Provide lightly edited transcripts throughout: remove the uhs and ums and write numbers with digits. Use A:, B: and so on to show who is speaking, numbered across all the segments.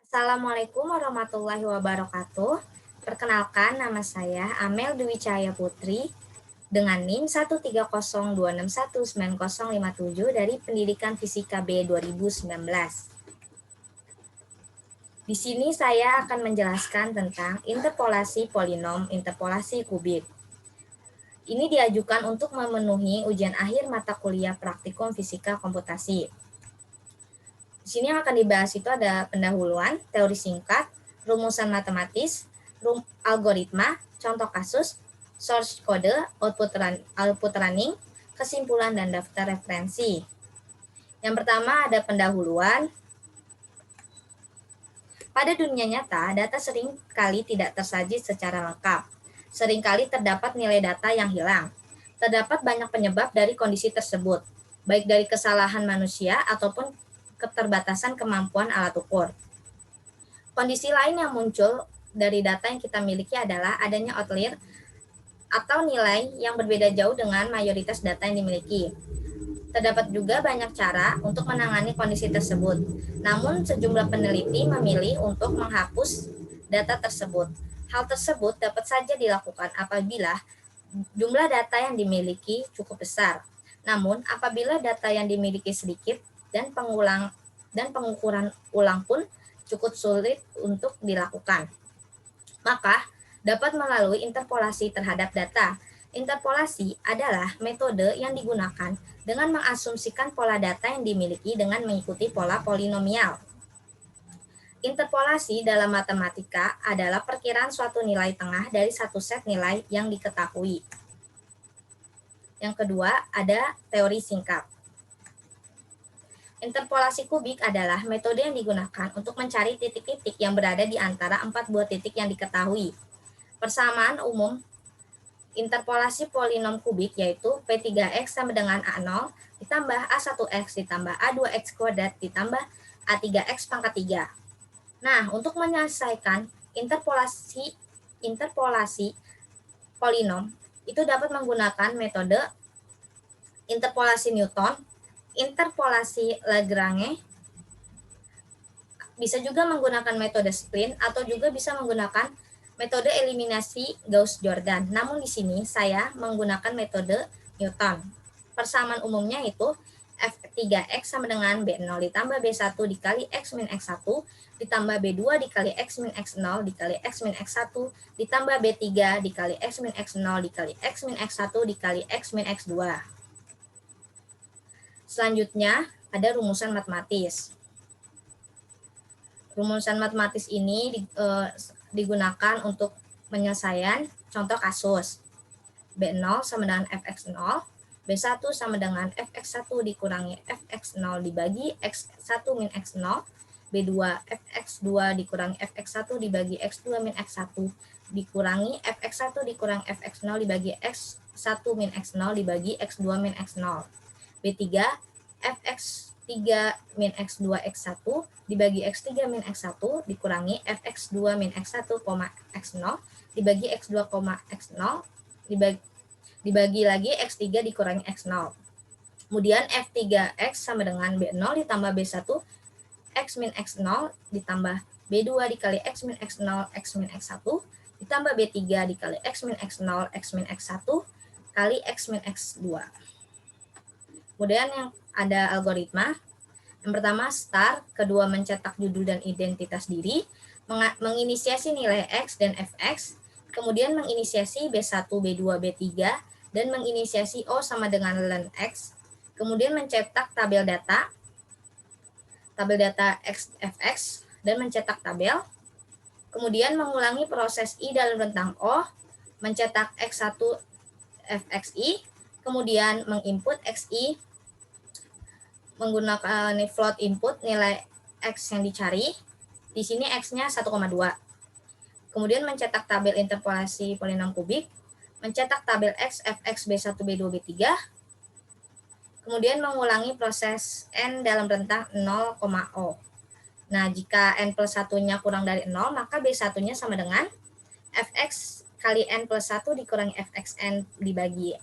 A: Assalamualaikum warahmatullahi wabarakatuh. Perkenalkan, nama saya Amel Dwi Cahaya Putri dengan NIM 13026190057 dari Pendidikan Fisika B 2019. Di sini saya akan menjelaskan tentang interpolasi polinom interpolasi kubik. Ini diajukan untuk memenuhi ujian akhir mata kuliah praktikum fisika komputasi. Di sini yang akan dibahas itu ada pendahuluan, teori singkat, rumusan matematis, algoritma, contoh kasus, source code, output running, kesimpulan, dan daftar referensi. Yang pertama ada pendahuluan. Pada dunia nyata, data sering kali tidak tersaji secara lengkap. Seringkali terdapat nilai data yang hilang. Terdapat banyak penyebab dari kondisi tersebut, baik dari kesalahan manusia ataupun keterbatasan kemampuan alat ukur. Kondisi lain yang muncul dari data yang kita miliki adalah adanya outlier atau nilai yang berbeda jauh dengan mayoritas data yang dimiliki. Terdapat juga banyak cara untuk menangani kondisi tersebut. Namun sejumlah peneliti memilih untuk menghapus data tersebut. Hal tersebut dapat saja dilakukan apabila jumlah data yang dimiliki cukup besar. Namun apabila data yang dimiliki sedikit dan pengukuran ulang pun cukup sulit untuk dilakukan, maka dapat melalui interpolasi terhadap data. Interpolasi adalah metode yang digunakan dengan mengasumsikan pola data yang dimiliki dengan mengikuti pola polinomial. Interpolasi dalam matematika adalah perkiraan suatu nilai tengah dari satu set nilai yang diketahui. Yang kedua, ada teori singkat. Interpolasi kubik adalah metode yang digunakan untuk mencari titik-titik yang berada di antara empat buah titik yang diketahui. Persamaan umum interpolasi polinom kubik yaitu P3X sama dengan A0 ditambah A1X ditambah A2X kuadrat ditambah A3X pangkat 3. Nah, untuk menyelesaikan interpolasi polinom itu dapat menggunakan metode interpolasi Newton, interpolasi Lagrange, bisa juga menggunakan metode spline atau juga bisa menggunakan metode eliminasi Gauss-Jordan. Namun di sini saya menggunakan metode Newton. Persamaan umumnya itu F3X sama dengan B0 ditambah B1 dikali X min X1 ditambah B2 dikali X min X0 dikali X min X1 ditambah B3 dikali X min X0 dikali X min X1 dikali X min X2. Selanjutnya ada rumusan matematis. Rumusan matematis ini digunakan untuk penyelesaian contoh kasus. B0 sama dengan Fx0, B1 sama dengan Fx1 dikurangi Fx0 dibagi X1 min X0, B2 Fx2 dikurangi Fx1 dibagi X2 min X1 dikurangi Fx1 dikurangi Fx0 dibagi X1 min X0 dibagi X2 min X0. B3 Fx3 min X2 X1 dibagi X3 min X1 dikurangi Fx2 min X1, X0 dibagi X2, X0 dibagi lagi X3 dikurangi X0. Kemudian F3X sama dengan B0 ditambah B1 X min X0 ditambah B2 dikali X min X0 X min X1 ditambah B3 dikali X min X0 X min X1 kali X min X2. Kemudian yang ada algoritma. Yang pertama start, kedua mencetak judul dan identitas diri, menginisiasi nilai X dan Fx, kemudian menginisiasi B1, B2, B3, dan menginisiasi O sama dengan ln X, kemudian mencetak tabel data X, Fx, dan mencetak tabel, kemudian mengulangi proses I dalam rentang O, mencetak X1 Fxi, kemudian menginput Xi menggunakan float input nilai X yang dicari. Di sini X-nya 1,2. Kemudian mencetak tabel interpolasi polinom kubik, mencetak tabel X, Fx, B1, B2, B3, kemudian mengulangi proses N dalam rentang 0,O. Nah, jika N plus 1-nya kurang dari 0, maka B1-nya sama dengan Fx kali N plus 1 dikurangi Fxn dibagi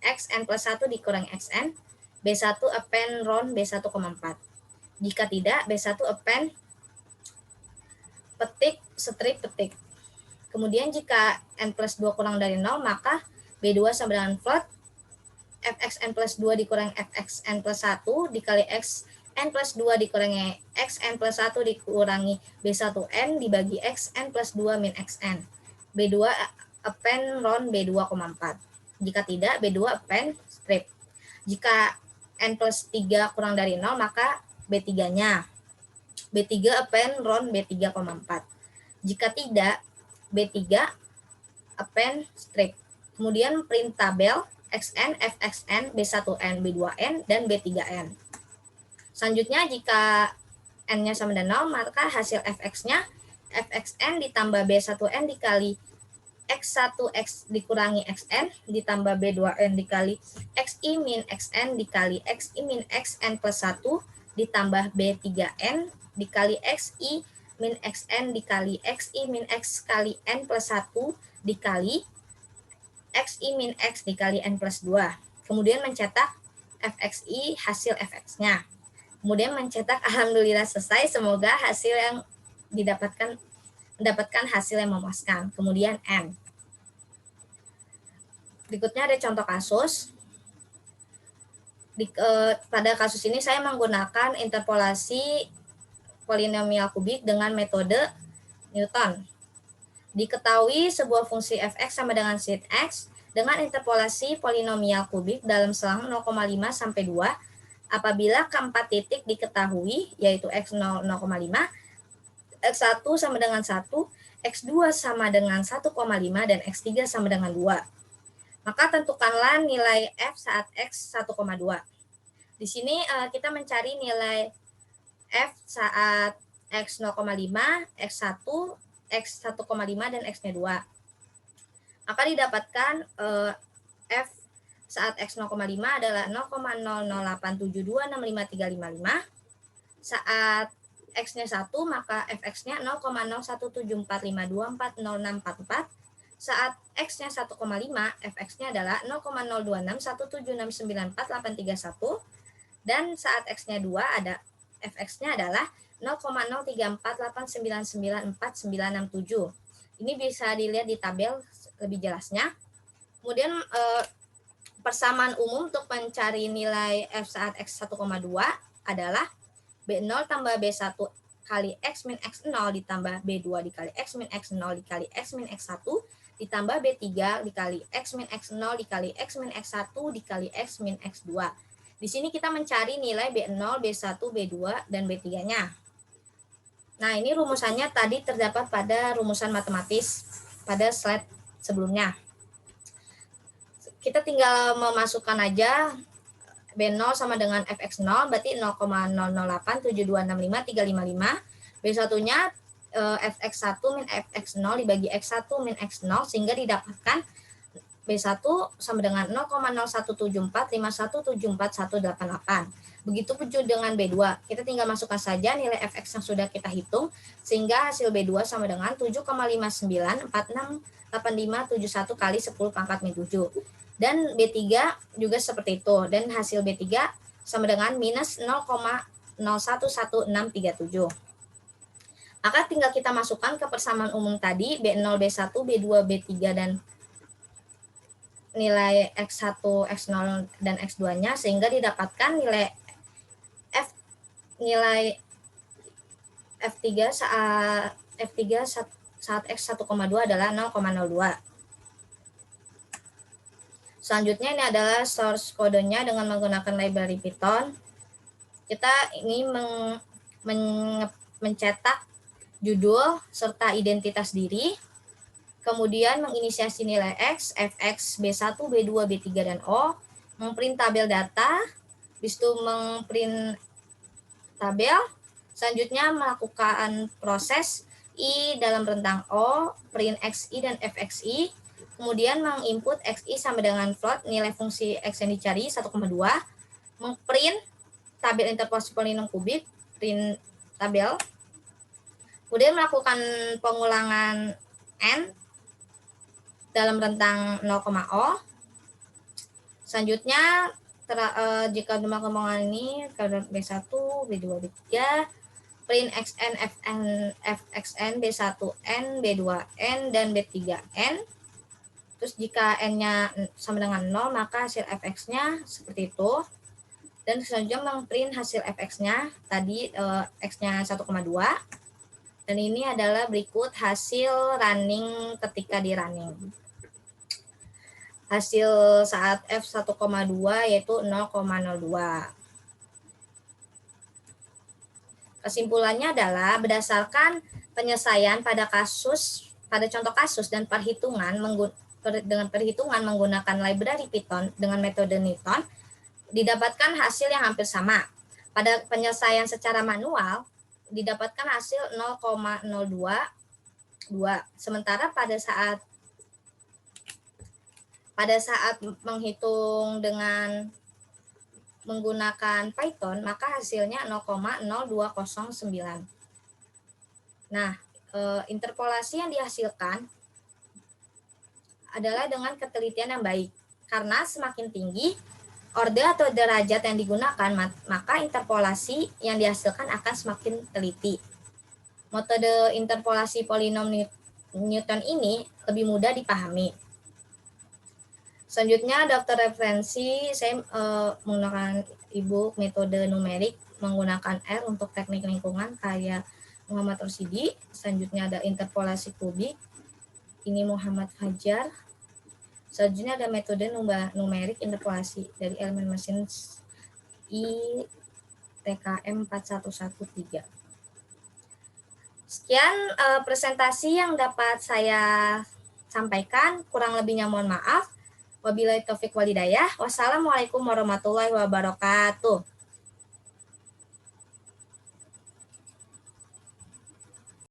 A: Xn plus 1 dikurangi Xn, B1 append round B1,4. Jika tidak, B1 append petik, strip, petik. Kemudian jika n plus 2 kurang dari 0, maka B2 sama dengan float fxn plus 2 dikurangi fxn plus 1 dikali xn plus 2 dikurangi xn plus 1 dikurangi B1n dibagi xn plus 2 min xn. B2 append round B2,4. Jika tidak, B2 append strip. Jika n plus 3 kurang dari 0, maka B3-nya. B3 append round B3,4. Jika tidak, B3 append strip. Kemudian print tabel xn, fxn, B1n, B2n, dan B3n. Selanjutnya jika n-nya sama dengan 0, maka hasil fx-nya fxn ditambah B1n dikali x1x dikurangi xn ditambah B2n dikali xi min xn dikali xi min xn plus 1 ditambah B3n dikali xi min xn dikali xi min x kali n plus 1 dikali xi min x dikali n plus 2. Kemudian mencetak fxi hasil fx-nya. Kemudian mencetak alhamdulillah selesai, semoga hasil yang mendapatkan hasil yang memuaskan. Kemudian n. Berikutnya ada contoh kasus. Pada kasus ini saya menggunakan interpolasi polinomial kubik dengan metode Newton. Diketahui sebuah fungsi fx sama dengan sin x dengan interpolasi polinomial kubik dalam selang 0,5 sampai 2 apabila keempat titik diketahui yaitu x0 0,5, x1 sama dengan 1, x2 sama dengan 1,5 dan x3 sama dengan 2. Maka tentukanlah nilai f saat x 1,2. Di sini kita mencari nilai f saat x 0,5, x1, x1,5 dan x-nya 2. Maka didapatkan f saat x 0,5 adalah 0,0087265355. Saat x-nya 1 maka fx-nya 0,0174524064. Saat x-nya 1,5 fx-nya adalah 0,026176948831 dan saat x-nya 2 ada fx-nya adalah 0,0348994967. Ini bisa dilihat di tabel lebih jelasnya. Kemudian persamaan umum untuk mencari nilai f saat x 1,2 adalah B0 tambah B1 kali x min x0 ditambah B2 dikali x min x0 dikali x min x1 ditambah B3 dikali x min x0 dikali x min x1 dikali x min x2. Di sini kita mencari nilai B0, B1, B2, dan B3-nya. Nah, ini rumusannya tadi terdapat pada rumusan matematis pada slide sebelumnya. Kita tinggal memasukkan aja B0 sama dengan fx0, berarti 0,0087265355. B1-nya fx1 min fx0 dibagi x1 min x0 sehingga didapatkan B1 sama dengan 0,0174517488. Begitupun dengan B2. Kita tinggal masukkan saja nilai fx yang sudah kita hitung sehingga hasil B2 sama dengan 7,59468571 kali 10 pangkat min 7. Dan B3 juga seperti itu. Dan hasil B3 sama dengan minus 0,011637. Maka tinggal kita masukkan ke persamaan umum tadi B0, B1, B2, B3, dan nilai X1, X0, dan X2-nya sehingga didapatkan nilai F3 saat X 1,2 adalah 0,02. Selanjutnya ini adalah source kodenya dengan menggunakan library Python. Kita ini mencetak judul serta identitas diri. Kemudian menginisiasi nilai X, Fx, B1, B2, B3, dan O, memprint tabel data, habis itu memprint tabel, selanjutnya melakukan proses I dalam rentang O, print XI dan FXI, kemudian menginput XI sama dengan float nilai fungsi X yang dicari 1,2, memprint tabel interpolasi polinom kubik, print tabel, kemudian melakukan pengulangan N dalam rentang 0,O. Selanjutnya jika jumlah kemungkinan ini B1, B2, B3 print xn, fn, fxn, b1n, b2n, dan b3n. Terus jika n-nya sama dengan 0, maka hasil fx-nya seperti itu. Dan selanjutnya mengprint hasil fx-nya, tadi x-nya 1,2. Dan ini adalah berikut hasil running ketika di running. Hasil saat f1,2 yaitu 0,02. Kesimpulannya adalah berdasarkan penyelesaian pada contoh kasus dan dengan perhitungan menggunakan library Python dengan metode Newton, didapatkan hasil yang hampir sama. Pada penyelesaian secara manual, didapatkan hasil 0,022. Sementara pada saat menghitung dengan menggunakan Python, maka hasilnya 0,0209. Nah, interpolasi yang dihasilkan adalah dengan ketelitian yang baik. Karena semakin tinggi orde atau derajat yang digunakan, maka interpolasi yang dihasilkan akan semakin teliti. Metode interpolasi polinom Newton ini lebih mudah dipahami. Selanjutnya, daftar referensi, saya menggunakan e-book metode numerik menggunakan R untuk teknik lingkungan kayak Muhammad Rosidi. Selanjutnya ada interpolasi kubik, ini Muhammad Fajar. Selanjutnya ada metode numerik interpolasi dari elemen mesin ITKM 4113. Sekian presentasi yang dapat saya sampaikan, kurang lebihnya mohon maaf. Wabillahi taufiq walhidayah. Wassalamualaikum warahmatullahi wabarakatuh.